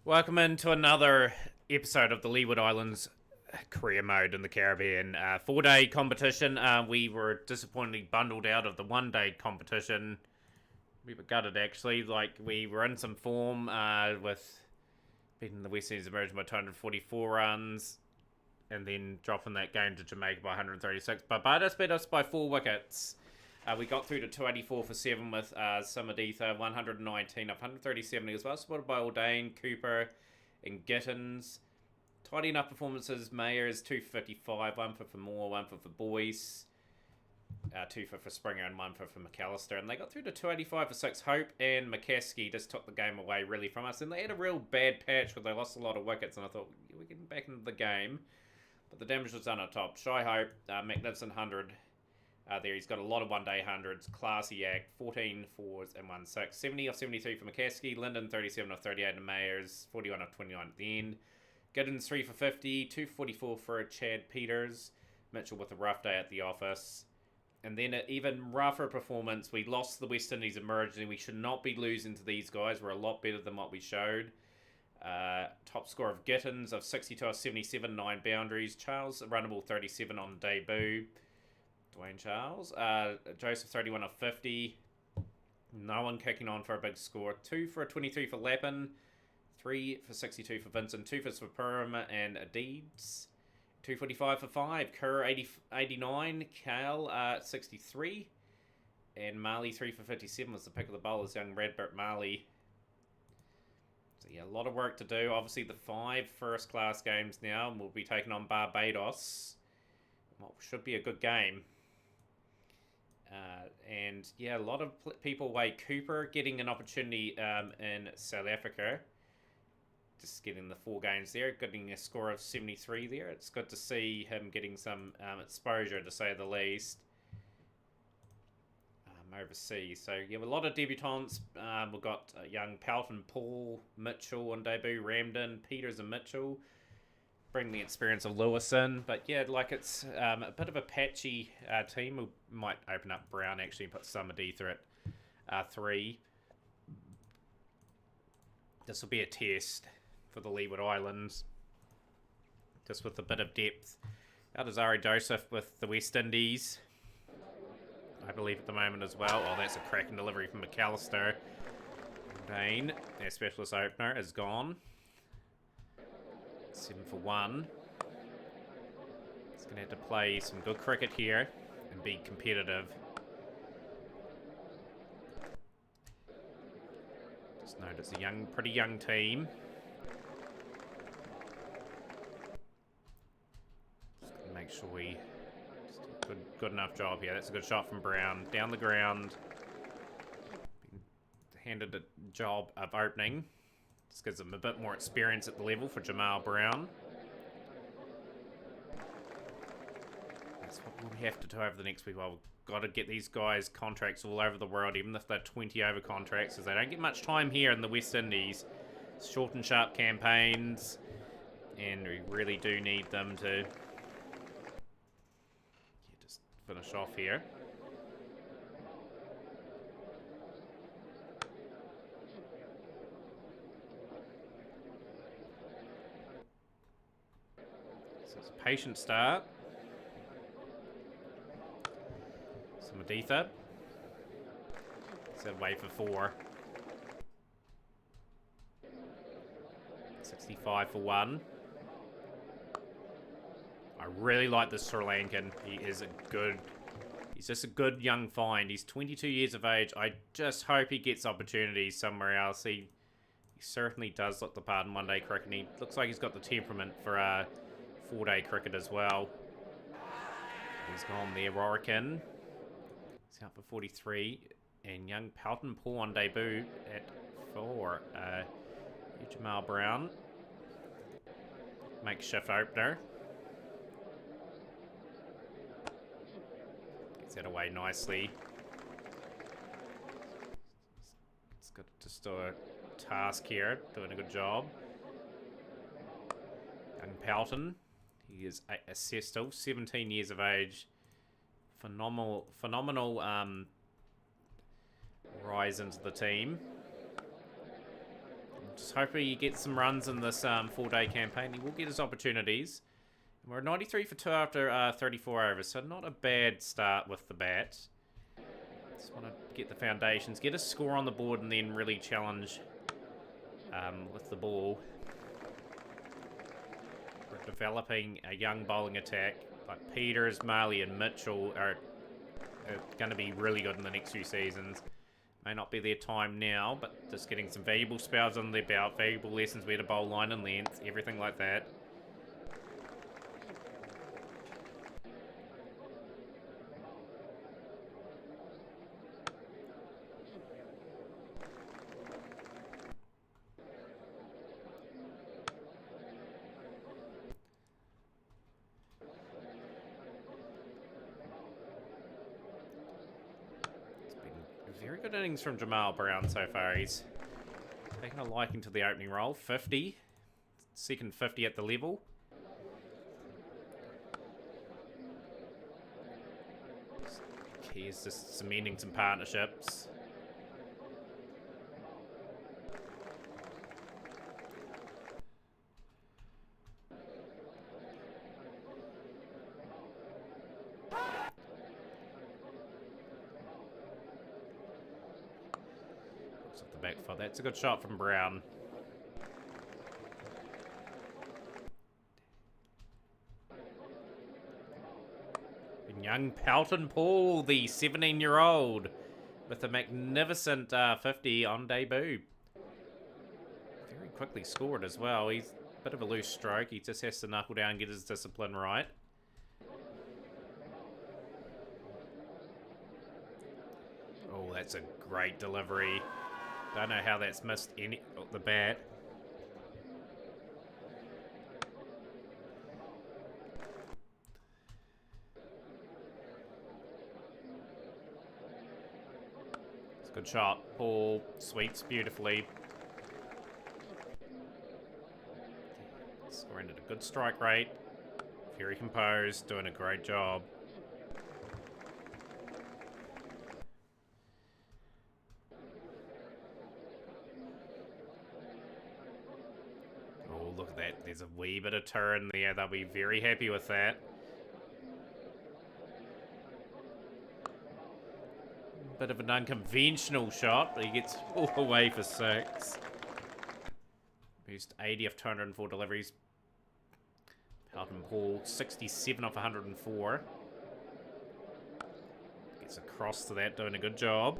Welcome into another episode of the Leeward Islands career mode in the Caribbean. 4-day competition. We were disappointingly bundled out of the 1-day competition. We were gutted actually. We were in some form with beating the West Indies Emerging by 244 runs and then dropping that game to Jamaica by 136. But Barbados beat us by 4 wickets. We got through to 284 for 7 with Samaditha, 119 of 137 as well, supported by Aldain, Cooper, and Gittins. Tidy enough performances. Mayers, 255, 1 for Moore, 1 for Boyce, 2 for Springer, and 1 for McAllister. And they got through to 285 for 6. Hope and McCaskey just took the game away really from us. And they had a real bad patch where they lost a lot of wickets. And I thought, we're getting back into the game. But the damage was done at top. Shy Hope, magnificent 100. There he's got a lot of 1-day hundreds. Classy act, 14 fours and 1 6. 70 off 73 for McCaskey. Linden 37 off 38 and Mayers. 41 off 29 at the end. Giddens 3 for 50. 244 for Chad Peters. Mitchell with a rough day at the office. And then an even rougher performance. We lost the West Indies Emerging. We should not be losing to these guys. We're a lot better than what we showed. Top score of Gittins of 62 off 77. 9 boundaries. Charles runnable 37 on debut. Dwayne Charles. Joseph 31 of 50. No one kicking on for a big score. 2 for a 23 for Lappin. 3 for 62 for Vincent. 2 for Swaparama and Deeds. 245 for 5. Kerr 89. Cal 63. And Marley 3 for 57 was the pick of the bowlers. Young Radbert Marley. So yeah, a lot of work to do. Obviously the 5 first class games now. And we'll be taking on Barbados. What should be a good game. And yeah, a lot of people away. Cooper getting an opportunity in South Africa. Just getting the 4 games there. Getting a score of 73 there. It's good to see him getting some exposure, to say the least, overseas. So yeah, a lot of debutants. We've got young Pelton, Paul, Mitchell on debut, Ramden, Peters and Mitchell. Bring the experience of Lewis in. But yeah, it's a bit of a patchy team. We might open up Brown actually and put Samaditha at 3. This will be a test for the Leeward Islands. Just with a bit of depth. Out is Ari Joseph with the West Indies, I believe, at the moment as well. Oh, that's a cracking delivery from McAllister. Dane, their specialist opener, is gone. 7 for 1. He's going to have to play some good cricket here and be competitive. Just note it's a pretty young team. Just going to make sure we do a good enough job here. That's a good shot from Brown. Down the ground. Been handed a job of opening. Just gives them a bit more experience at the level for Jamal Brown. That's what we have to do over the next week. Well, we've got to get these guys contracts all over the world, even if they're 20-over contracts, because they don't get much time here in the West Indies. Short and sharp campaigns, and we really do need them to just finish off here. Patient start. Samaditha. Said wait for 4. 65 for 1. I really like this Sri Lankan. He's just a good young find. He's 22 years of age. I just hope he gets opportunities somewhere else. He certainly does look the part in 1-day cricket. He looks like he's got the temperament for 4-day cricket as well. He's gone there, Rorican. He's out for 43. And young Pelton Paul on debut at 4. Jamal Brown. Makeshift opener. Gets that away nicely. It's got just a task here. Doing a good job. Young Pelton. He is a still 17 years of age. Phenomenal rise into the team. Just hoping he gets some runs in this 4-day campaign. He will get his opportunities. And we're 93 for 2 after 34 overs, so not a bad start with the bat. Just want to get the foundations, get a score on the board, and then really challenge with the ball. We're developing a young bowling attack. Like Peters, Marley, and Mitchell are going to be really good in the next few seasons. May not be their time now, but just getting some valuable spells under their belt, valuable lessons where to bowl line and length, everything like that. Very good innings from Jamal Brown so far. He's taken a liking to the opening roll. 50. Second 50 at the level. Key is just cementing some partnerships. Back foot. That's a good shot from Brown. And young Pelton Paul, the 17-year-old, with a magnificent 50 on debut. Very quickly scored as well. He's a bit of a loose stroke. He just has to knuckle down and get his discipline right. Oh, that's a great delivery. Don't know how that's missed the bat. It's a good shot. Paul sweeps beautifully. Scoring at a good strike rate. Very composed, doing a great job. Look at that. There's a wee bit of turn there. They'll be very happy with that. Bit of an unconventional shot, but he gets all away for 6. Used 80 off 204 deliveries. Pelton Paul, 67 off 104. Gets across to that, doing a good job.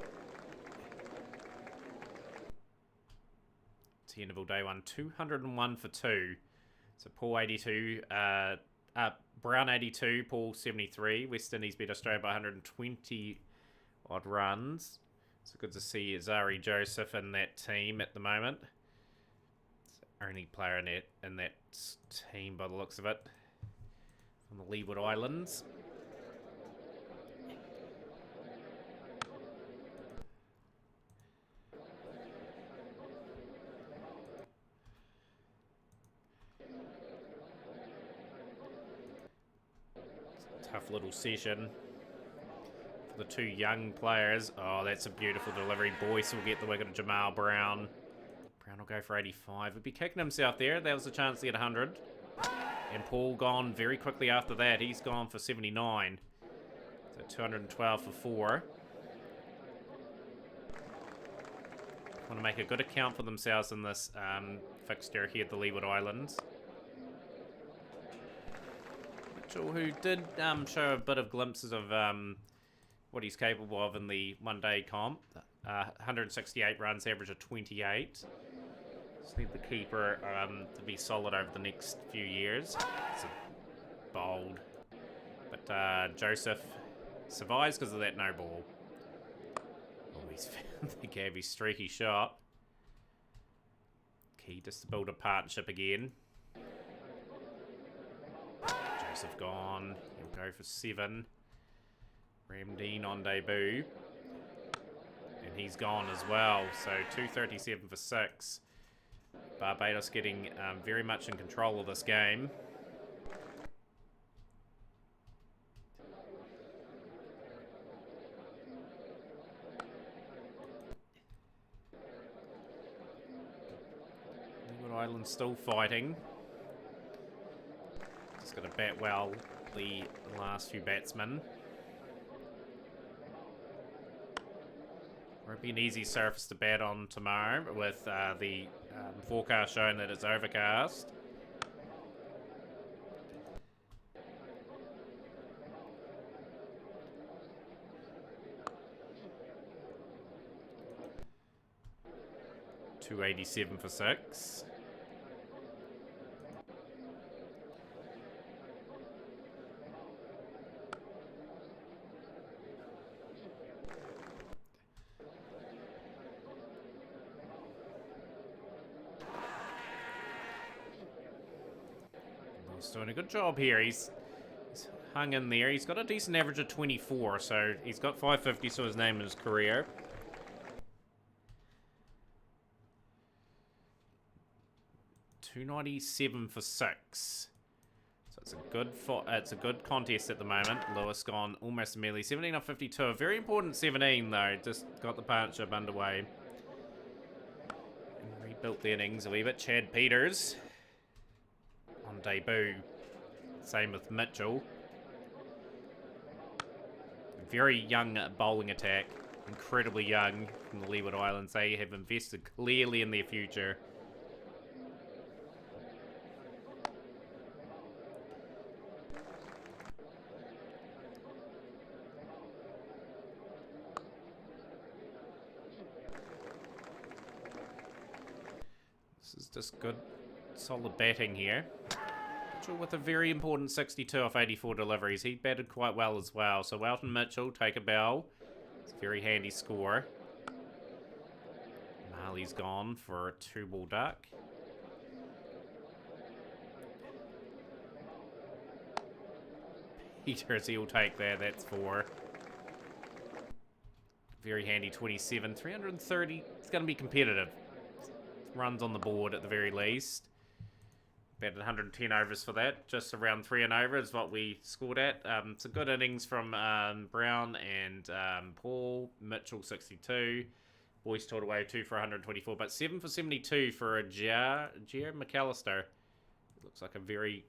Interval day 1, 201 for 2. So Paul 82, Brown 82, Paul 73. West Indies beat Australia by 120 odd runs. So good to see Zari Joseph in that team at the moment. It's the only player in that team by the looks of it. On the Leeward Islands. Tough little session for the two young players. Oh, that's a beautiful delivery. Boyce will get the wicket of Jamal Brown. Brown will go for 85. He'd be kicking himself there. That was a chance to get 100. And Paul gone very quickly after that. He's gone for 79. So 212 for 4. Want to make a good account for themselves in this fixture here at the Leeward Islands. Who did show a bit of glimpses of what he's capable of in the one-day comp. 168 runs, average of 28. Just need the keeper to be solid over the next few years. It's a bold. But Joseph survives because of that no ball. Oh, he's found the Gabby streaky shot. Key just to build a partnership again. Joseph gone. He'll go for 7. Ramdeen on debut. And he's gone as well. So 237 for 6. Barbados getting very much in control of this game. Leeward Island's still fighting. Just got to bat well the last few batsmen. Won't be an easy surface to bat on tomorrow with the forecast showing that it's overcast. .287 for 6. He's doing a good job here. He's hung in there. He's got a decent average of 24, so he's got 550 to his name in his career. .297 for 6. So it's a good contest at the moment. Lewis gone almost immediately. 17 off 52. A very important 17 though. Just got the partnership underway. And rebuilt the innings a wee bit. Chad Peters on debut. Same with Mitchell. Very young bowling attack. Incredibly young from the Leeward Islands. They have invested clearly in their future. This is just good, solid batting here. Mitchell with a very important 62 off 84 deliveries. He batted quite well as well. So Welton Mitchell, take a bow. It's a very handy score. Marley's gone for a 2-ball duck. Peters, he'll take that. That's 4. Very handy 27. 330. It's going to be competitive. Runs on the board at the very least. Batted 110 overs for that. Just around 3 and over is what we scored at. It's a good innings from Brown and Paul. Mitchell 62. Boyce told away 2 for 124. But 7 for 72 for a Jared McAllister. Looks like a very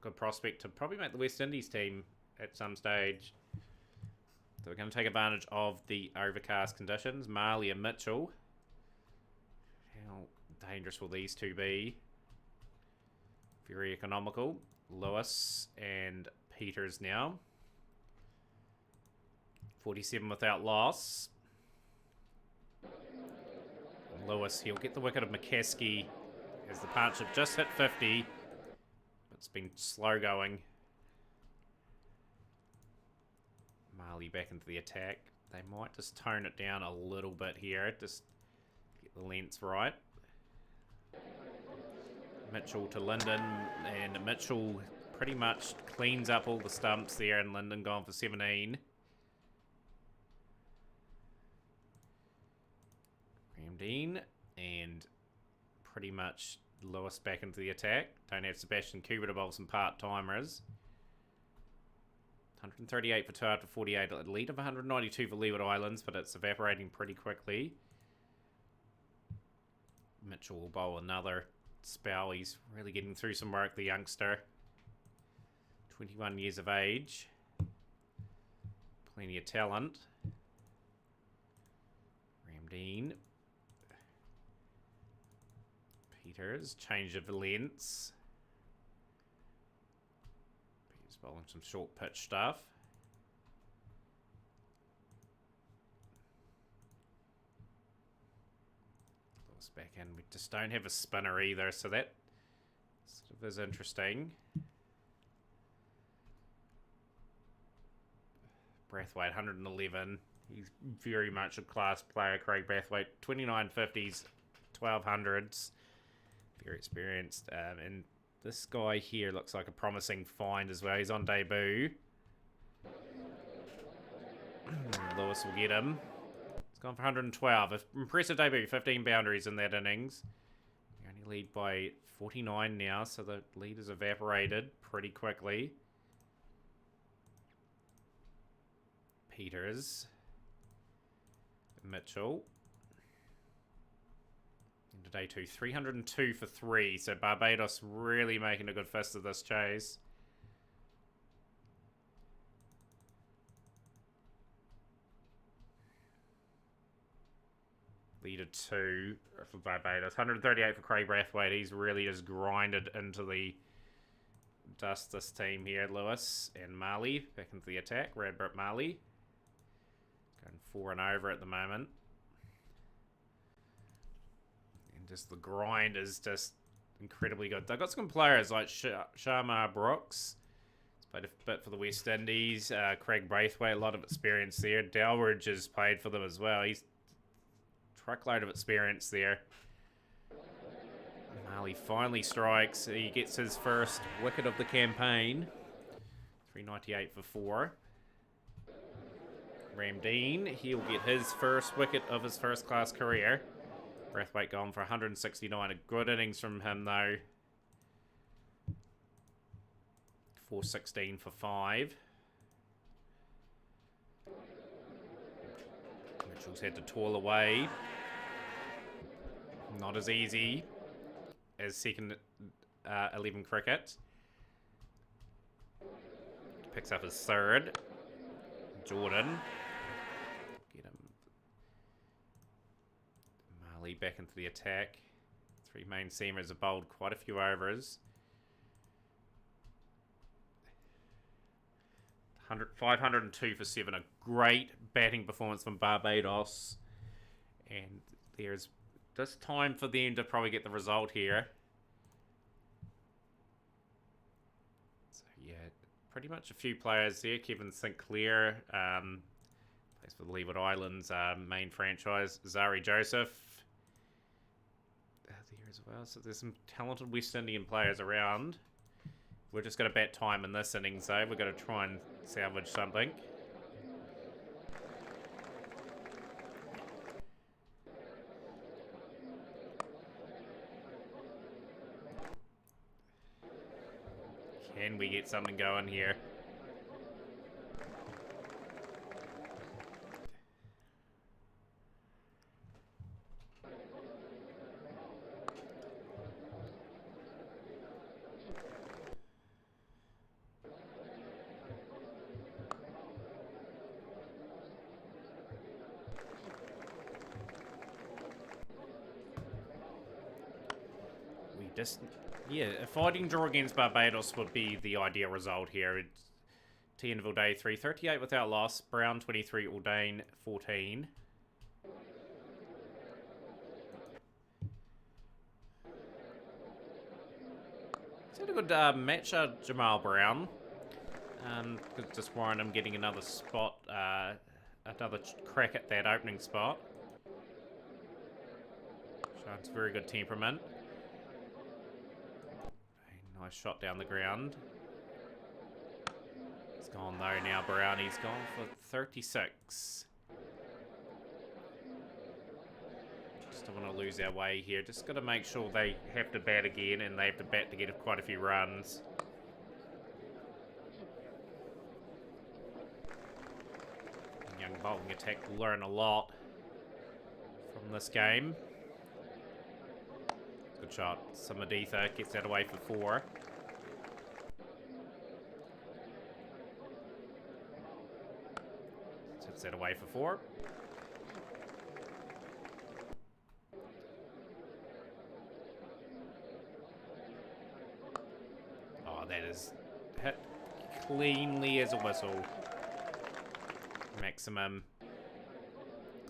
good prospect to probably make the West Indies team at some stage. So we're going to take advantage of the overcast conditions. Marley and Mitchell. How dangerous will these two be? Very economical. Lewis and Peters now. 47 without loss. And Lewis, he'll get the wicket of McCaskey as the partnership just hit 50. But it's been slow going. Marley back into the attack. They might just tone it down a little bit here. Just get the lengths right. Mitchell to Linden, and Mitchell pretty much cleans up all the stumps there, and Linden gone for 17. Ramdean, and pretty much Lewis back into the attack. Don't have Sebastian Cooper to bowl some part-timers. 138 for 2 after 48. A lead of 192 for Leeward Islands, but it's evaporating pretty quickly. Mitchell will bowl another spell. He's really getting through some work, the youngster. 21 years of age. Plenty of talent. Ramdean. Peters. Change of lengths. Peters bowling some short pitch stuff. Back in. We just don't have a spinner either, so that sort of is interesting. Brathwaite, 111. He's very much a class player, Craig Brathwaite. 2950s, 1200s. Very experienced. And this guy here looks like a promising find as well. He's on debut. Lewis will get him. Gone for 112. Impressive debut. 15 boundaries in that innings. You only lead by 49 now, so the lead has evaporated pretty quickly. Peters. Mitchell. Day 2, 302 for 3. So Barbados really making a good fist of this chase. Leader 2 for Barbados. 138 for Craig Brathwaite. He's really just grinded into the dust, this team here. Lewis and Marley back into the attack. Radbert Marley. Going 4 and over at the moment. And just the grind is just incredibly good. They've got some players like Sharma Brooks. He's played a bit for the West Indies. Craig Brathwaite, a lot of experience there. Dalridge has played for them as well. He's truckload of experience there. Marley finally strikes. He gets his first wicket of the campaign. 398 for 4. Ramdeen, he'll get his first wicket of his first class career. Brathwaite gone for 169. A good innings from him though. 416 for 5. Mitchell's had to toil away. Not as easy as second 11 cricket. Picks up his third. Jordan. Get him. Marley back into the attack. 3 main seamers have bowled quite a few overs. 502 for 7. A great batting performance from Barbados. And there's just time for them to probably get the result here. So yeah, pretty much a few players there. Kevin Sinclair plays for the Leeward Islands main franchise. Zari Joseph there as well. So there's some talented West Indian players around. We're just going to bat time in this innings though. We're going to try and salvage something. Can we get something going here? Yeah, a fighting draw against Barbados would be the ideal result here. It's T-Interval Day 3, 38 without loss. Brown 23, Ordain 14. He's had a good match, Jamal Brown. Just warrant him getting another spot, another crack at that opening spot. Shows very good temperament. Nice shot down the ground. It's gone though now, Brown. He's gone for 36. Just don't want to lose our way here. Just got to make sure they have to bat again and they have to bat to get quite a few runs. Young bowling attack will learn a lot from this game. Good shot. Samaditha gets that away for 4. Sets that away for 4. Oh, that is hit cleanly as a whistle. Maximum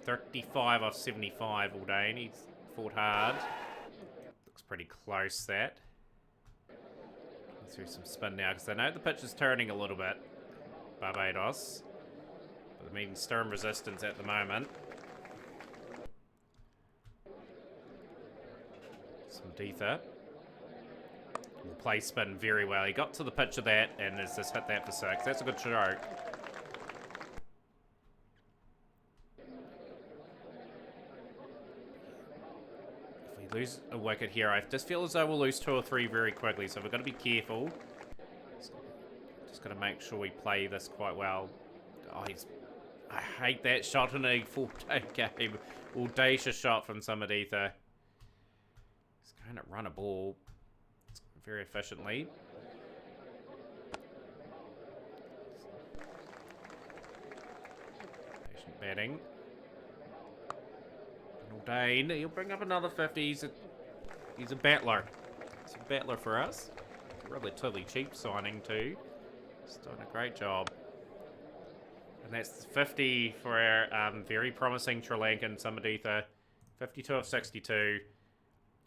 35 off 75 all day, and he's fought hard. Looks pretty close, that. Through some spin now, because I know the pitch is turning a little bit. Barbados. But they're meeting stern resistance at the moment. Some Deetha. Will play spin very well. He got to the pitch of that and has just hit that for 6. That's a good stroke. Lose a wicket here. I just feel as though we'll lose 2 or 3 very quickly, so we've got to be careful. Just got to make sure we play this quite well. Oh, I hate that shot in a 4-day game. Audacious shot from Samaditha. He's going to run a ball very efficiently. Patient batting. Dane, he'll bring up another 50. He's a battler. He's a battler for us. Relatively cheap signing too. He's doing a great job. And that's 50 for our very promising Sri Lankan Samaditha. 52 of 62.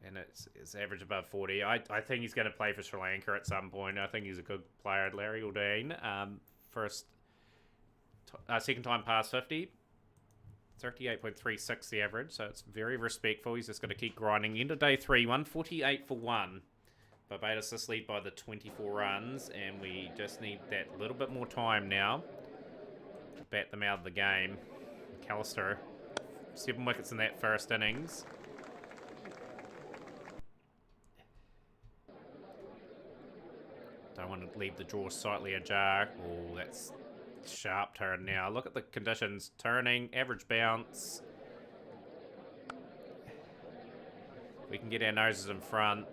And it's average above 40. I think he's going to play for Sri Lanka at some point. I think he's a good player. Larry Aldane. Second time past 50. 38.36 the average, so it's very respectful. He's just going to keep grinding. End of day 3, 148 for 1. Barbados just lead by the 24 runs, and we just need that little bit more time now to bat them out of the game. McAllister, 7 wickets in that first innings. Don't want to leave the draw slightly ajar. Oh, that's sharp turn now. Look at the conditions. Turning, average bounce. We can get our noses in front.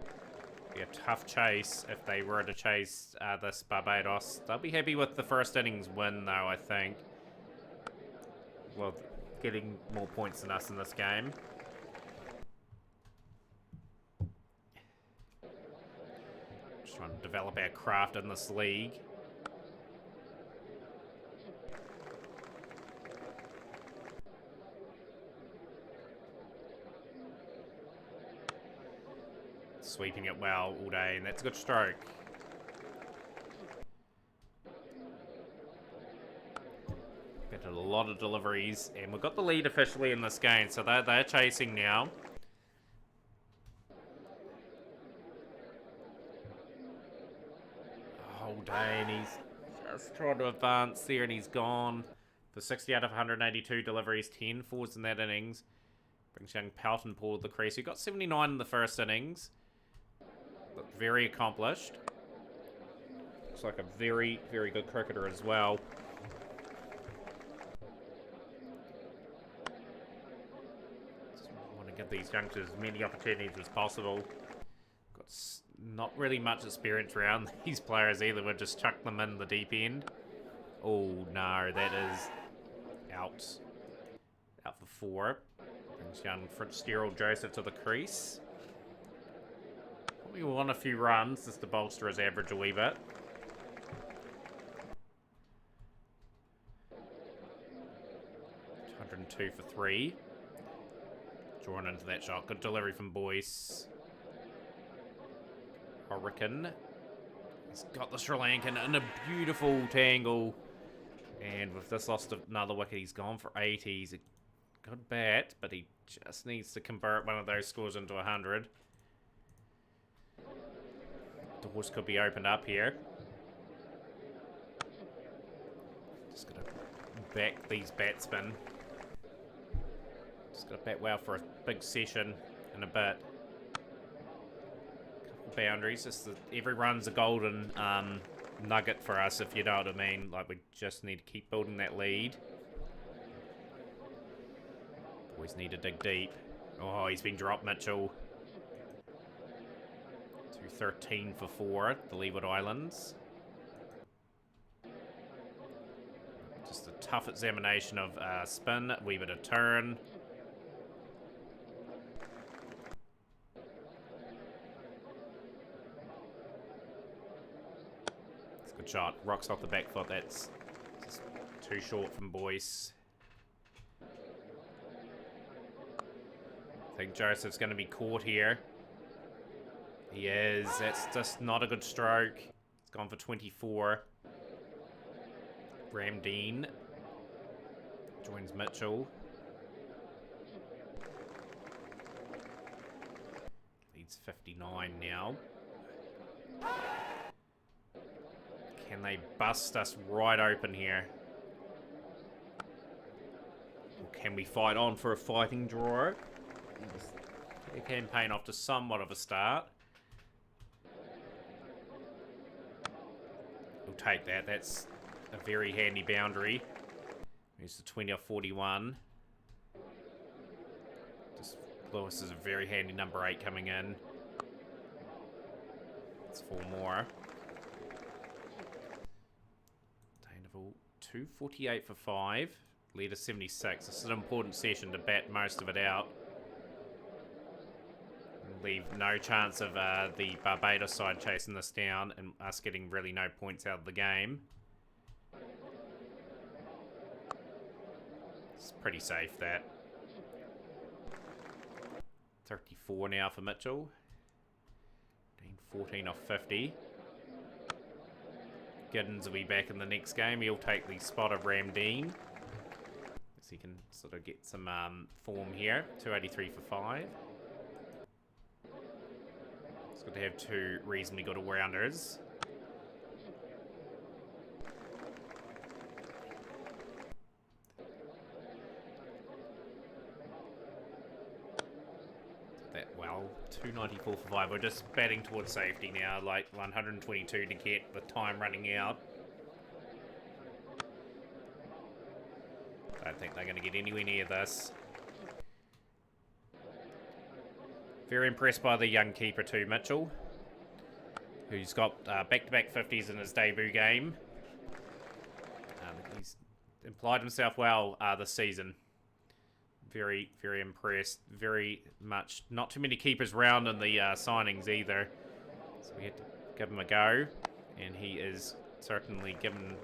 Be a tough chase if they were to chase this Barbados. They'll be happy with the first innings win, though, I think. Well, getting more points than us in this game. Just trying to develop our craft in this league. Sweeping it well all day, and that's a good stroke. Got a lot of deliveries, and we've got the lead officially in this game, so they're chasing now. Oh, day, and he's just trying to advance there, and he's gone for 60 out of 182 deliveries, 10 fours in that innings. Brings young Pelton Paul to the crease. He got 79 in the first innings. Looked very accomplished. Looks like a very, very good cricketer as well. Just want to give these youngsters as many opportunities as possible. Got not really much experience around these players either. We'll just chuck them in the deep end. Oh, no, that is out. Out for 4. Brings young Fitzgerald Joseph to the crease. We want a few runs just to bolster his average a wee bit. 202 for 3. Drawn into that shot. Good delivery from Boyce. Hurricane. He's got the Sri Lankan in a beautiful tangle. And with this lost another wicket, he's gone for 80. He's a good bat, but he just needs to convert one of those scores into 100. Doors could be opened up here. Just gonna back these batsmen. Just gonna bat well for a big session in a bit. Couple boundaries. Just every run's a golden nugget for us, if you know what I mean. Like, we just need to keep building that lead. Always need to dig deep. Oh, he's been dropped, Mitchell. 13 for 4, the Leeward Islands. Just a tough examination of spin, a wee bit of turn. It's a good shot. Rocks off the back foot. That's just too short from Boyce. I think Joseph's going to be caught here. He is. That's just not a good stroke. It's gone for 24. Ramdeen joins Mitchell. Leads 59 now. Can they bust us right open here? Or can we fight on for a fighting draw? The campaign off to somewhat of a start. We'll take that. That's a very handy boundary. It's the 20 off 41. Just Lewis is a very handy number 8 coming in. 4 more. Attainable 248 for 5. Leader 76. This is an important session to bat most of it out. Leave no chance of the Barbados side chasing this down and us getting really no points out of the game. It's pretty safe, that. 34 now for Mitchell. 14 off 50. Giddens will be back in the next game. He'll take the spot of Ramdean. So he can sort of get some form here. 283 for 5. It's good to have 2 reasonably good all-rounders. That well, 294 for 5. We're just batting towards safety now, like 122 to get the time running out. I don't think they're going to get anywhere near this. Very impressed by the young keeper too, Mitchell, who's got back-to-back 50s in his debut game. He's implied himself well this season. Very, very impressed. Very much. Not too many keepers round in the signings either. So we had to give him a go. And he is certainly given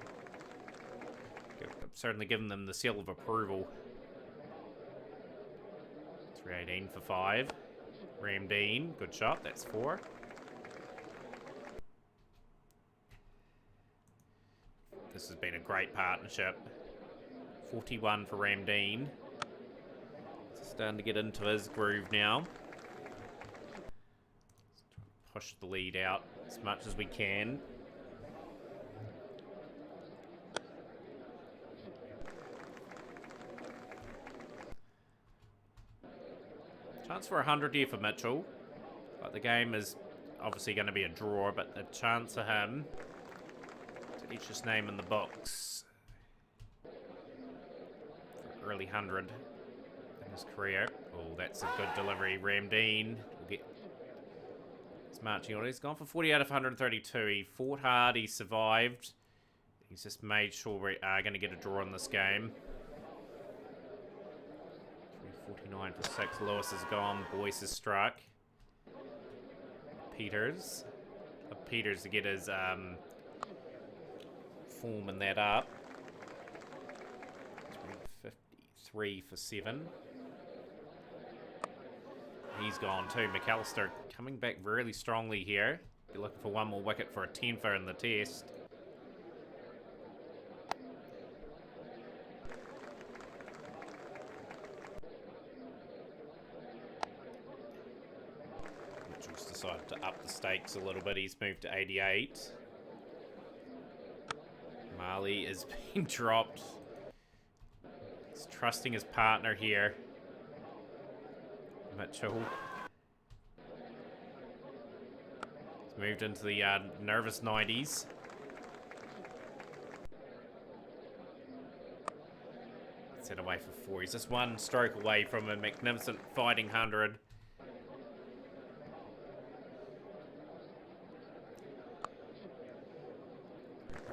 them the seal of approval. 318 for 5. Ramdean, good shot. That's 4. This has been a great partnership. 41 for Ramdean. Starting to get into his groove now. Push the lead out as much as we can. Chance for 100 here for Mitchell. But the game is obviously going to be a draw, but a chance for him to etch his name in the books for early 100 in his career. Oh, that's a good delivery. Ramdean will get his marching order. He's gone for 40 out of 132. He fought hard. He survived. He's just made sure we are going to get a draw in this game. 349 for 6. Lewis is gone. Boyce is struck. Peters to get his form in that up. 53 for 7. He's gone too. McAllister coming back really strongly here. Be looking for one more wicket for a 10-fer in the test. Mitchell's decided to up the stakes a little bit. He's moved to 88. Marley is being dropped. He's trusting his partner here. Mitchell. He's moved into the nervous 90s. Set away for 4. He's just one stroke away from a magnificent fighting 100.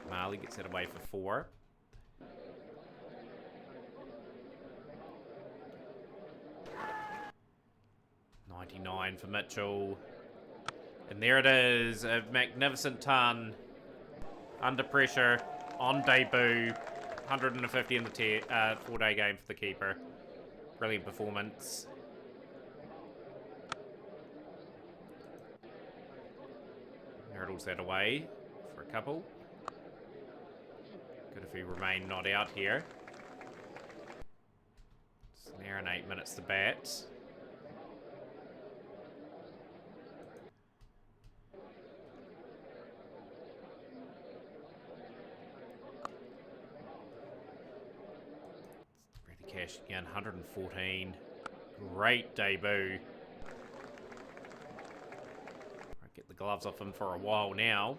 Marley gets it away for 4. For Mitchell. And there it is. A magnificent ton. Under pressure. On debut. 150 in the 4-day game for the keeper. Brilliant performance. Hurdles that away for a couple. Good if he remained not out here. It's an hour and 8 minutes to bat. Cash again, 114. Great debut. I'll get the gloves off him for a while now.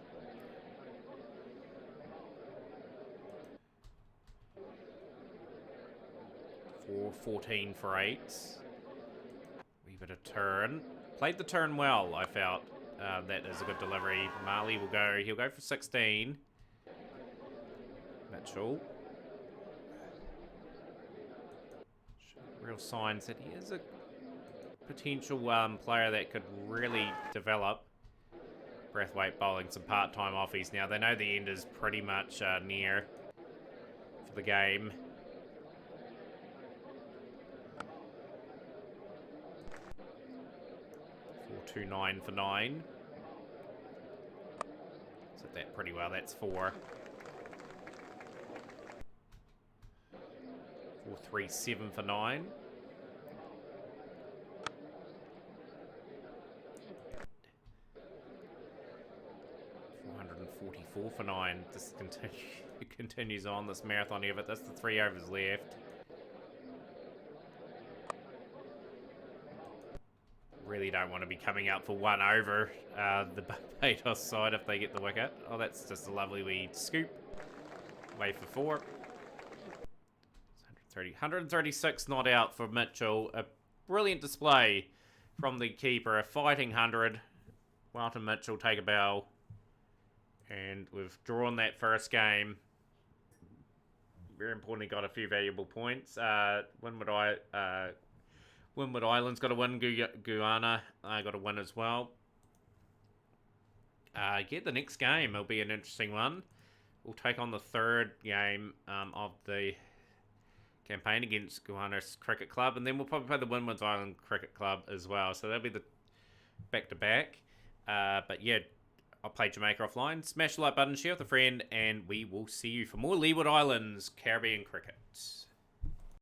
Four, 14 for 8. Wee bit of turn. Played the turn well, I felt. That is a good delivery. Marley will go. He'll go for 16. Mitchell. Real signs that he is a potential player that could really develop. Braithwaite bowling some part-time offies now. They know the end is pretty much near for the game. .429 for 9. Set that pretty well. That's 4. 437 for 9. .444 for 9. This continues on this marathon here, but that's the 3 overs left. Really don't want to be coming out for 1 over the Barbados side if they get the wicket. Oh, that's just a lovely wee scoop. Away for 4. 136 not out for Mitchell. A brilliant display from the keeper. A fighting 100. Walton Mitchell take a bow. And we've drawn that first game. Very importantly, got a few valuable points. Windward Islands got a win. Guyana got a win as well. The next game will be an interesting one. We'll take on the third game of the campaign against Guyana Cricket Club, and then we'll probably play the Windward Island Cricket Club as well. So that'll be the back-to-back. But yeah, I'll play Jamaica offline. Smash the like button, share with a friend, and we will see you for more Leeward Islands Caribbean Cricket.